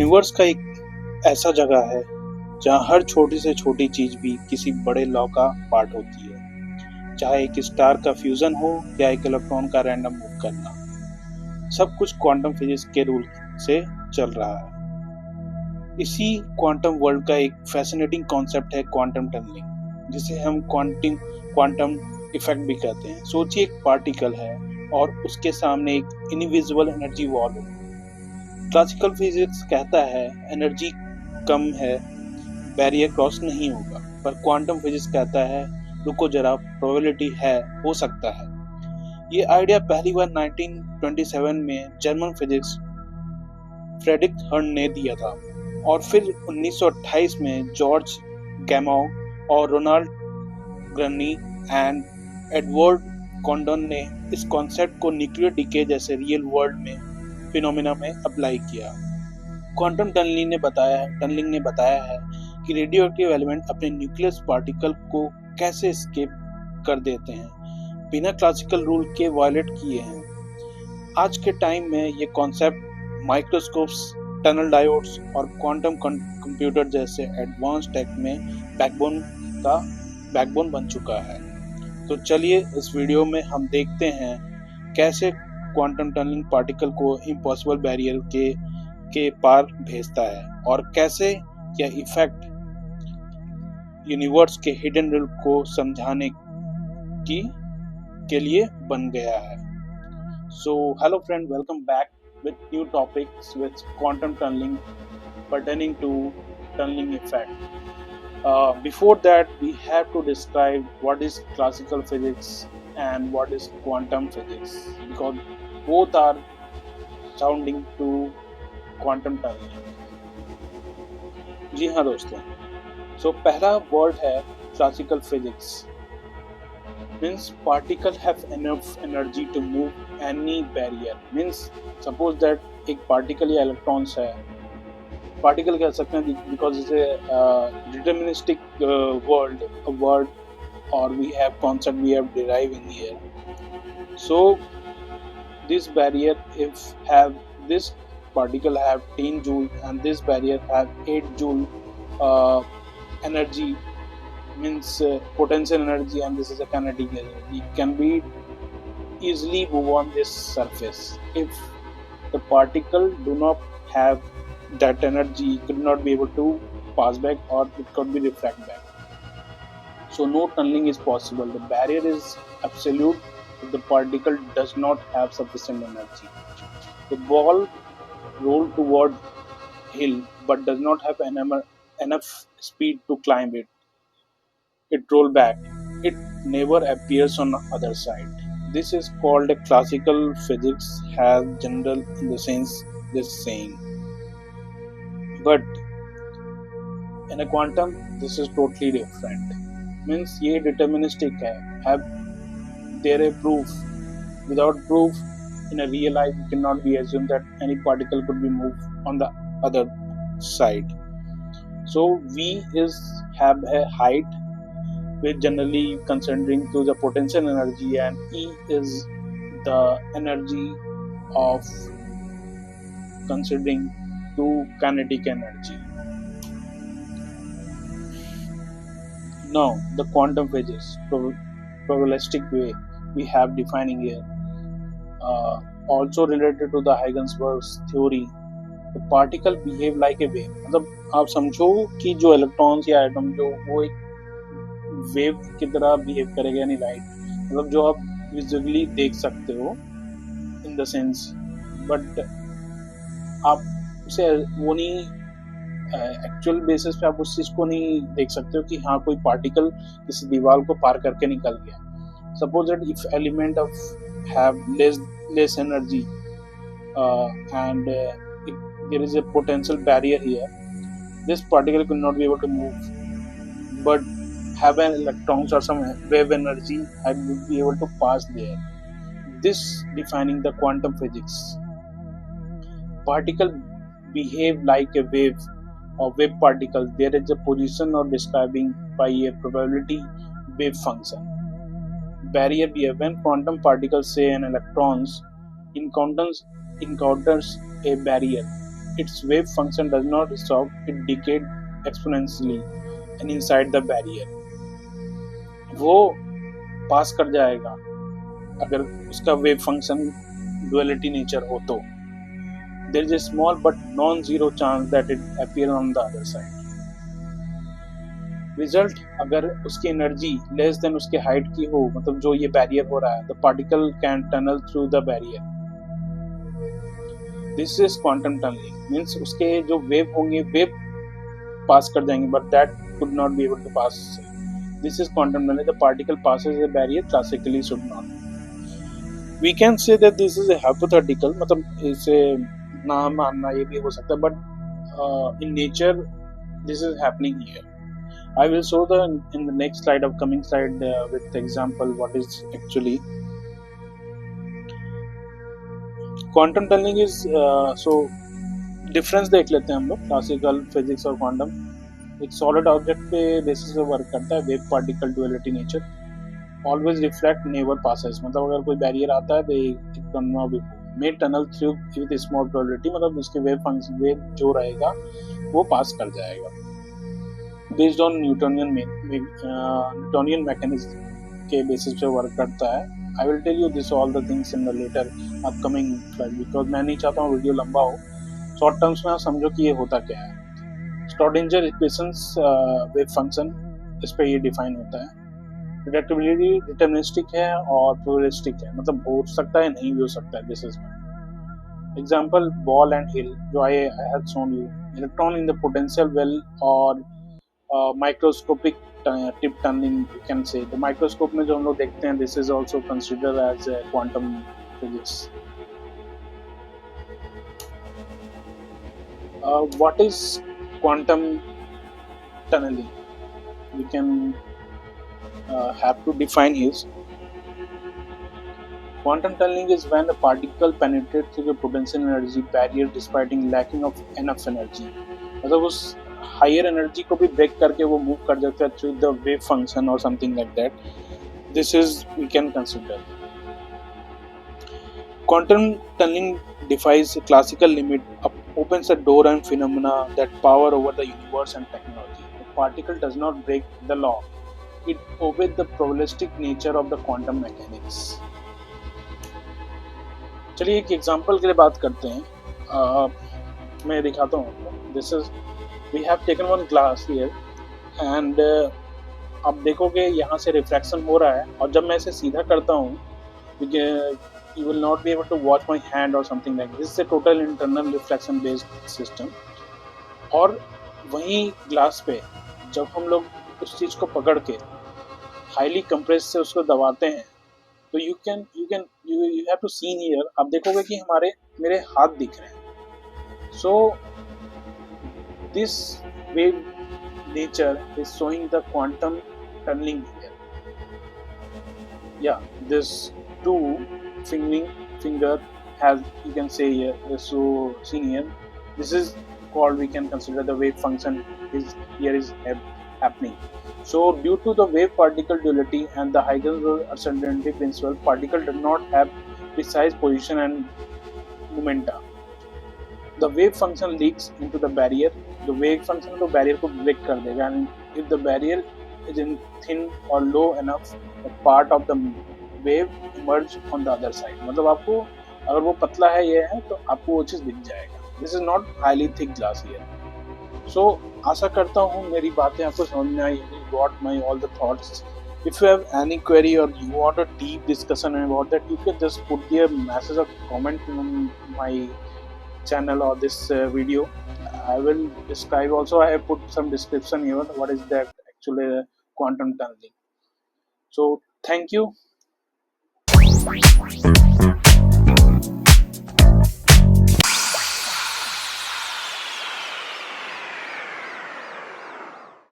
Universe का एक ऐसा जगह है जहाँ हर छोटी से छोटी चीज भी किसी बड़े लॉ का पार्ट होती है। चाहे एक स्टार का फ्यूजन हो या एक इलेक्ट्रॉन का रैंडम मूव करना, सब कुछ क्वांटम फिजिक्स के रूल से चल रहा है। इसी क्वांटम वर्ल्ड का एक फैसिनेटिंग कॉन्सेप्ट है क्वांटम टनलिंग, जिसे हम क्वांटम इफेक्ट भी कहते हैं। सोचिए एक पार्टिकल है और उसके सामने एक इनविजिबल एनर्जी वॉल हो। क्लासिकल फिजिक्स कहता है एनर्जी कम है, बैरियर क्रॉस नहीं होगा, पर क्वांटम फिजिक्स कहता है रुको जरा, प्रोबेबिलिटी है, हो सकता है। ये आइडिया पहली बार 1927 में जर्मन फिजिक्स फ्रेडरिक हर्न ने दिया था, और फिर 1928 में जॉर्ज गैमोव और रोनाल्ड ग्रनी एंड एडवर्ड कॉन्डन ने इस कॉन्सेप्ट को न्यूक्लियर डिके जैसे रियल वर्ल्ड में फिनोमेना में अप्लाई किया। क्वांटम टनलिंग ने बताया है कि रेडियो एक्टिव एलिमेंट अपने न्यूक्लियस पार्टिकल को कैसे एस्केप कर देते हैं बिना क्लासिकल रूल के वायलेट किए हैं। आज के टाइम में ये कॉन्सेप्ट माइक्रोस्कोप्स, टनल डायोड्स और क्वांटम कंप्यूटर जैसे एडवांस टेक में बैकबोन बन चुका है। तो चलिए इस वीडियो में हम देखते हैं कैसे क्वांटम टनलिंग पार्टिकल को इम्पॉसिबल बैरियर के पार भेजता है और कैसे यह इफेक्ट यूनिवर्स के हिडन रूल को समझाने के लिए बन गया है। So hello friend, welcome back with new topics with quantum tunneling pertaining to tunneling effect. Before that, we have to describe what is classical physics and what is quantum physics, because both are sounding to quantum tunneling. जी हाँ दोस्तों, so पहला word है classical physics. Means particle have enough energy to move any barrier. Means suppose that एक particle या electrons है, particle कह सकते हैं because it's a deterministic word or we have concept we have derived in here. So this barrier this particle have 10 joule and this barrier have 8 joule energy, means potential energy, and this is a kinetic energy, can be easily move on this surface. If the particle do not have that energy, it could not be able to pass back or it could be refract back. So no tunneling is possible. The barrier is absolute if the particle does not have sufficient energy. The ball roll toward hill but does not have enough speed to climb it. It roll back. It never appears on the other side. This is called a classical physics has general in the sense this saying. But in a quantum, this is totally different. Means ये deterministic है. Have there a proof? Without proof, in a real life, it cannot be assumed that any particle could be moved on the other side. So V have a height, which generally considering to the potential energy, and E is the energy of considering to kinetic energy. Now the quantum physics probabilistic way we have defining here, also related to the Heisenberg's theory. The particle behave like a wave. मतलब आप समझो कि जो electrons या atom जो वो एक wave की तरह बिहेव करेगा, यानी लाइट, मतलब जो आप विजुअली देख सकते हो इन द सेंस, बट आप उसे वो नहीं एक्चुअल बेसिस पे आप उस चीज को नहीं देख सकते हो कि हाँ कोई पार्टिकल किसी दीवार को पार करके निकल गया। Suppose that if element of have less energy and there is a potential barrier here, this particle could not be able to move, but have an electrons or some wave energy and would be able to pass there. This defining the quantum physics. Particle behave like a wave or wave particle. There is a position or describing by a probability wave function. Barrier behave when quantum particles say an electrons encounters a barrier. its wave function does not stop, it decayed exponentially and inside the barrier. वो pass कर जाएगा अगर उसका wave function duality nature हो तो. There is a small but non-zero chance that it appear on the other side. Result अगर उसकी energy less than उसके हाइट की हो, मतलब जो ये बैरियर हो रहा है, the particle can tunnel through the barrier. This is quantum tunneling. Means उसके जो वेव होंगे वेव पास कर जाएंगे, but that could not be able to pass. This is quantum tunneling. The particle passes the barrier, classically should not. We can say that this is a hypothetical, मतलब इसे ना मानना ये भी हो सकता है, but in nature this is happening here. I will show in the next slide, upcoming slide, with example what is actually quantum tunneling is. So difference देख लेते हैं हम लोग क्लासिकल फिजिक्स और क्वांटम. एक सॉलिड ऑब्जेक्ट पे basis पे work करता है. Wave particle duality nature, always reflect never passes. मतलब अगर कोई बैरियर आता है तो it can not be may tunnel through with small probability. मतलब उसके वेव फंक्शन वेव जो रहेगा वो पास कर जाएगा. बेस्ड ऑन न्यूटोनियन मैकेनिज्म के बेसिस पे वर्क करता है. I will tell you this all the things in the later upcoming slide, because मैं नहीं चाहता हूँ वीडियो लंबा हो. शॉर्ट टर्म्स में आप समझो कि ये होता क्या है. श्रोडिंगर इक्वेशंस वेव फंक्शन, इस पे ये डिफाइन होता है. प्रेडिक्टेबिलिटी डिटरमिनिस्टिक है और प्रोबेबिलिस्टिक है, मतलब हो सकता है नहीं भी हो सकता है. This is example ball and hill जो I have shown you. Electron in the potential well और microscopic tip tunneling you can say. The microscope में जो हम लोग देखते हैं, this is also considered as quantum physics. What is quantum tunneling? we can have to define his. Quantum tunneling is when a particle penetrates through the potential energy barrier despite lacking of enough energy. मतलब उस higher energy को भी break करके वो move कर जाता है through the wave function और something like that. This is we can consider. Quantum tunneling defies a classical limit, opens a door and phenomena that power over the universe and technology. The particle does not break the law. It obeys the probabilistic nature of the quantum mechanics. चलिए एक example के लिए बात करते हैं. मैं दिखाता हूँ. This is we have taken one glass here and आप देखोगे यहाँ से रिफ्रैक्शन हो रहा है, और जब मैं इसे सीधा करता हूँ you will not be able to watch my hand or something like this. This is a total internal reflection based system. और वहीं ग्लास पे जब हम लोग उस चीज को पकड़ के हाईली कंप्रेस से उसको दबाते हैं, तो you have to see here. आप देखोगे कि मेरे हाथ दिख रहे हैं. So this wave nature is showing the quantum tunneling here. Yeah, this two finger has, you can say here, so seen here, this is called, we can consider the wave function is here is happening. So due to the wave particle duality and the Huygens uncertainty principle, particle does not have precise position and momenta. The wave function leaks into the barrier. The wave function तो barrier को break कर देगा, and if the barrier is in thin or low enough, the part of the wave emerge on the other side. मतलब आपको अगर वो पतला है ये है तो आपको वो चीज दिख जाएगा. This is not highly thick glass here. So आशा करता हूँ मेरी बातें आपको समझ में आई. Got my all the thoughts. If you have any query or you want a deep discussion about that, you can just put the message or comment on my channel or this video. I will describe also. I have put some description here. What is that actually quantum tunneling? So thank you.